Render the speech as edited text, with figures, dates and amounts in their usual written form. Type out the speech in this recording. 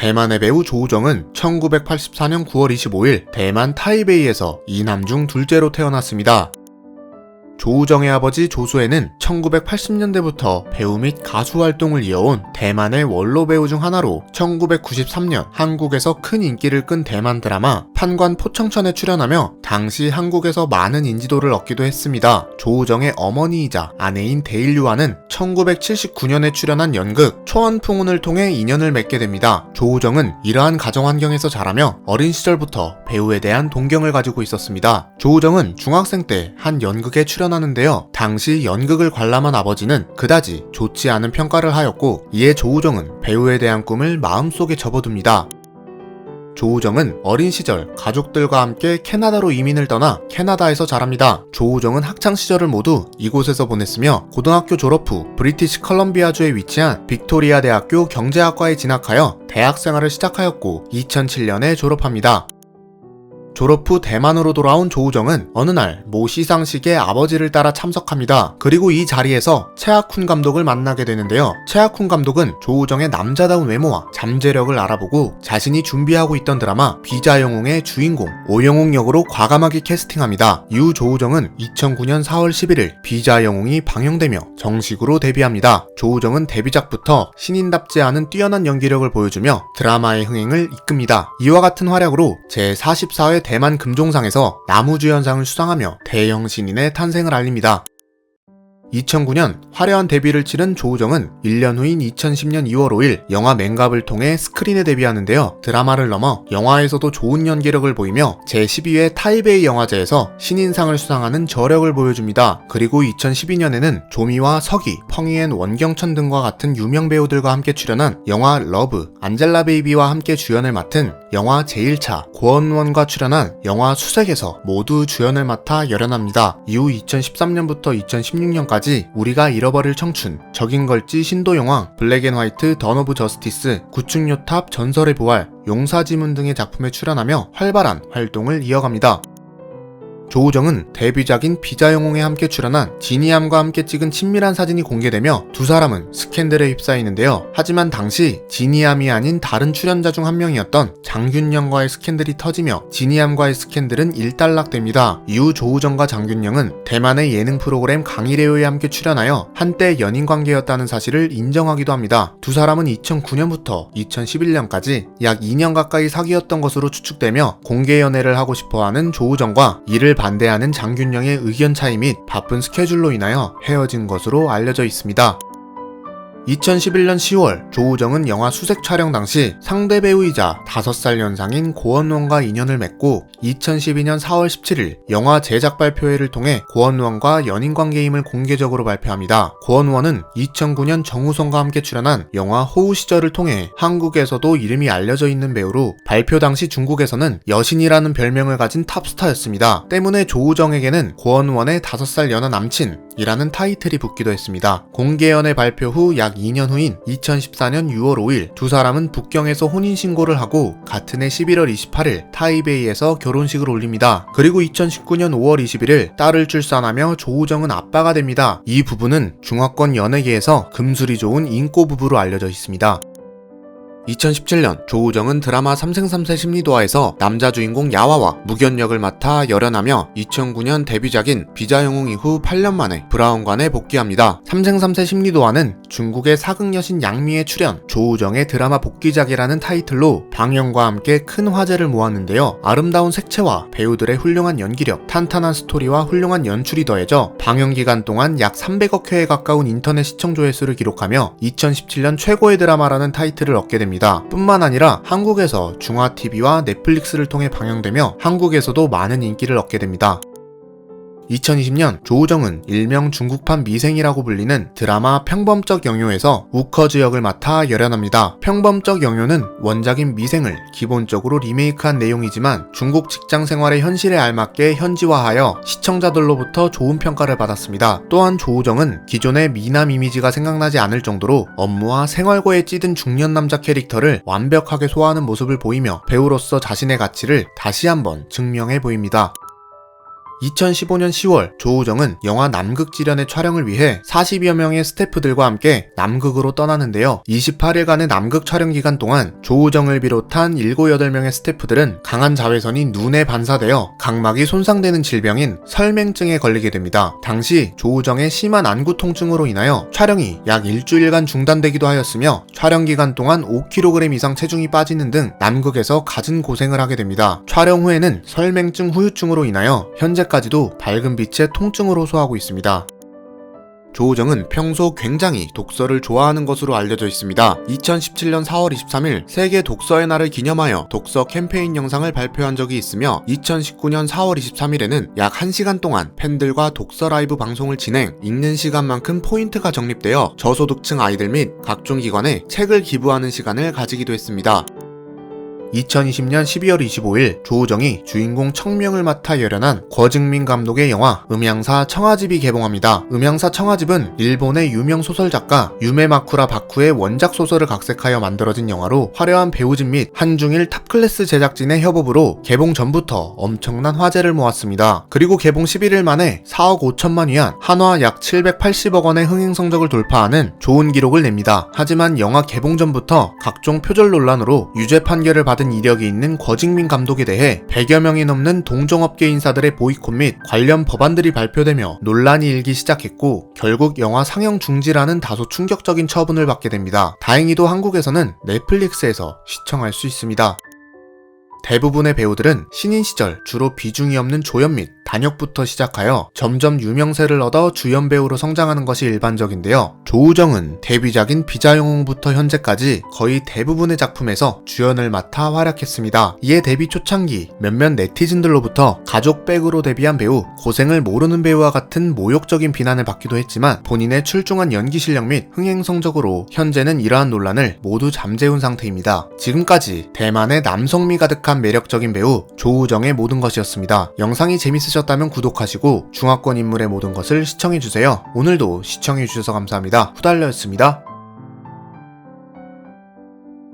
대만의 배우 조우정은 1984년 9월 25일 대만 타이베이에서 2남 중 둘째로 태어났습니다. 조우정의 아버지 조수애는 1980년대부터 배우 및 가수 활동을 이어온 대만의 원로 배우 중 하나로 1993년 한국에서 큰 인기를 끈 대만 드라마 판관 포청천에 출연하며 당시 한국에서 많은 인지도를 얻기도 했습니다. 조우정의 어머니이자 아내인 데일류와는 1979년에 출연한 연극 초원풍운을 통해 인연을 맺게 됩니다. 조우정은 이러한 가정 환경에서 자라며 어린 시절부터 배우에 대한 동경을 가지고 있었습니다. 조우정은 중학생 때 한 연극에 출연하는데요. 당시 연극을 관람한 아버지는 그다지 좋지 않은 평가를 하였고 이에 조우정은 배우에 대한 꿈을 마음속에 접어둡니다. 조우정은 어린 시절 가족들과 함께 캐나다로 이민을 떠나 캐나다에서 자랍니다. 조우정은 학창 시절을 모두 이곳에서 보냈으며 고등학교 졸업 후 브리티시 컬럼비아주에 위치한 빅토리아 대학교 경제학과에 진학하여 대학 생활을 시작하였고 2007년에 졸업합니다. 졸업 후 대만으로 돌아온 조우정은 어느 날 모 시상식에 아버지를 따라 참석합니다. 그리고 이 자리에서 채아쿤 감독을 만나게 되는데요. 채아쿤 감독은 조우정의 남자다운 외모와 잠재력을 알아보고 자신이 준비하고 있던 드라마 비자영웅의 주인공 오영웅 역으로 과감하게 캐스팅합니다. 이후 조우정은 2009년 4월 11일 비자영웅이 방영되며 정식으로 데뷔합니다. 조우정은 데뷔작부터 신인답지 않은 뛰어난 연기력을 보여주며 드라마의 흥행을 이끕니다. 이와 같은 활약으로 제44회 대만 금종상에서 나무주연상을 수상하며 대형 신인의 탄생을 알립니다. 2009년 화려한 데뷔를 치른 조우정은 1년 후인 2010년 2월 5일 영화 맹갑을 통해 스크린에 데뷔하는데요. 드라마를 넘어 영화에서도 좋은 연기력을 보이며 제12회 타이베이 영화제에서 신인상을 수상하는 저력을 보여줍니다. 그리고 2012년에는 조미와 석이, 펑이앤 원경천 등과 같은 유명 배우들과 함께 출연한 영화 러브, 안젤라 베이비와 함께 주연을 맡은 영화 제1차, 고원원과 출연한 영화 수색에서 모두 주연을 맡아 열연합니다. 이후 2013년부터 2016년까지 우리가 잃어버릴 청춘, 적인 걸지 신도영왕, 블랙앤화이트 던 오브 저스티스, 구축요탑 전설의 부활, 용사지문 등의 작품에 출연하며 활발한 활동을 이어갑니다. 조우정은 데뷔작인 비자영웅에 함께 출연한 지니암과 함께 찍은 친밀한 사진이 공개되며 두 사람은 스캔들에 휩싸이는데요. 하지만 당시 지니암이 아닌 다른 출연자 중 한 명이었던 장균영과의 스캔들이 터지며 지니암과의 스캔들은 일단락됩니다. 이후 조우정과 장균영은 대만의 예능 프로그램 강의레오에 함께 출연하여 한때 연인 관계였다는 사실을 인정하기도 합니다. 두 사람은 2009년부터 2011년까지 약 2년 가까이 사귀었던 것으로 추측되며 공개 연애를 하고 싶어하는 조우정과 이를 반대하는 장균영의 의견 차이 및 바쁜 스케줄로 인하여 헤어진 것으로 알려져 있습니다. 2011년 10월 조우정은 영화 수색 촬영 당시 상대 배우이자 5살 연상인 고원원과 인연을 맺고 2012년 4월 17일 영화 제작 발표회를 통해 고원원과 연인관계임을 공개적으로 발표합니다. 고원원은 2009년 정우성과 함께 출연한 영화 호우 시절을 통해 한국에서도 이름이 알려져 있는 배우로 발표 당시 중국에서는 여신이라는 별명을 가진 탑스타였습니다. 때문에 조우정에게는 고원원의 5살 연하 남친이라는 타이틀이 붙기도 했습니다. 공개연애 발표 후 약 2년 후인 2014년 6월 5일 두 사람은 북경에서 혼인신고를 하고 같은 해 11월 28일 타이베이에서 결혼식을 올립니다. 그리고 2019년 5월 21일 딸을 출산하며 조우정은 아빠가 됩니다. 이 부부는 중화권 연예계에서 금술이 좋은 인꼬 부부로 알려져 있습니다. 2017년 조우정은 드라마 삼생삼세 심리도화에서 남자 주인공 야화와 무견 역을 맡아 열연하며 2009년 데뷔작인 비자영웅 이후 8년 만에 브라운관에 복귀합니다. 삼생삼세 심리도화는 중국의 사극 여신 양미의 출연, 조우정의 드라마 복귀작이라는 타이틀로 방영과 함께 큰 화제를 모았는데요. 아름다운 색채와 배우들의 훌륭한 연기력, 탄탄한 스토리와 훌륭한 연출이 더해져 방영 기간 동안 약 300억 회에 가까운 인터넷 시청 조회수를 기록하며 2017년 최고의 드라마라는 타이틀을 얻게 됩니다. 뿐만 아니라 한국에서 중화TV와 넷플릭스를 통해 방영되며 한국에서도 많은 인기를 얻게 됩니다. 2020년 조우정은 일명 중국판 미생이라고 불리는 드라마 평범적 영효에서 우커즈 역을 맡아 열연합니다. 평범적 영효는 원작인 미생을 기본적으로 리메이크한 내용이지만 중국 직장 생활의 현실에 알맞게 현지화하여 시청자들로부터 좋은 평가를 받았습니다. 또한 조우정은 기존의 미남 이미지가 생각나지 않을 정도로 업무와 생활고에 찌든 중년 남자 캐릭터를 완벽하게 소화하는 모습을 보이며 배우로서 자신의 가치를 다시 한번 증명해 보입니다. 2015년 10월 조우정은 영화 남극지련의 촬영을 위해 40여 명의 스태프들과 함께 남극으로 떠나는데요. 28일간의 남극 촬영 기간 동안 조우정을 비롯한 7, 8명의 스태프들은 강한 자외선이 눈에 반사되어 각막이 손상되는 질병인 설맹증에 걸리게 됩니다. 당시 조우정의 심한 안구 통증으로 인하여 촬영이 약 일주일간 중단되기도 하였으며 촬영 기간 동안 5kg 이상 체중이 빠지는 등 남극에서 갖은 고생을 하게 됩니다. 촬영 후에는 설맹증 후유증으로 인하여 현재까지도 밝은 빛의 통증을 호소하고 있습니다. 조우정은 평소 굉장히 독서를 좋아하는 것으로 알려져 있습니다. 2017년 4월 23일 세계 독서의 날을 기념하여 독서 캠페인 영상을 발표한 적이 있으며 2019년 4월 23일에는 약 1시간 동안 팬들과 독서 라이브 방송을 진행, 읽는 시간만큼 포인트가 적립되어 저소득층 아이들 및 각종 기관에 책을 기부하는 시간을 가지기도 했습니다. 2020년 12월 25일 조우정이 주인공 청명을 맡아 열연한 거증민 감독의 영화 음향사 청아집이 개봉합니다. 음향사 청아집은 일본의 유명 소설작가 유메마쿠라 바쿠의 원작 소설을 각색하여 만들어진 영화로 화려한 배우진 및 한중일 탑클래스 제작진의 협업으로 개봉 전부터 엄청난 화제를 모았습니다. 그리고 개봉 11일 만에 4억 5천만 위안, 한화 약 780억 원의 흥행 성적을 돌파하는 좋은 기록을 냅니다. 하지만 영화 개봉 전부터 각종 표절 논란으로 유죄 판결을 받은 이력이 있는 거증민 감독에 대해 100여 명이 넘는 동종업계 인사들의 보이콧 및 관련 법안들이 발표되며 논란이 일기 시작했고 결국 영화 상영 중지라는 다소 충격적인 처분을 받게 됩니다. 다행히도 한국에서는 넷플릭스에서 시청할 수 있습니다. 대부분의 배우들은 신인 시절 주로 비중이 없는 조연 및 단역부터 시작하여 점점 유명세를 얻어 주연 배우로 성장하는 것이 일반적인데요. 조우정은 데뷔작인 비자영웅부터 현재까지 거의 대부분의 작품에서 주연을 맡아 활약했습니다. 이에 데뷔 초창기 몇몇 네티즌들로부터 가족백으로 데뷔한 배우, 고생을 모르는 배우와 같은 모욕적인 비난을 받기도 했지만 본인의 출중한 연기 실력 및 흥행 성적으로 현재는 이러한 논란을 모두 잠재운 상태입니다. 지금까지 대만의 남성미 가득한 매력적인 배우 조우정의 모든 것이었습니다. 영상이 재밌으셨다면 구독하시고 중화권 인물의 모든 것을 시청해주세요. 오늘도 시청해주셔서 감사합니다. 후달려였습니다.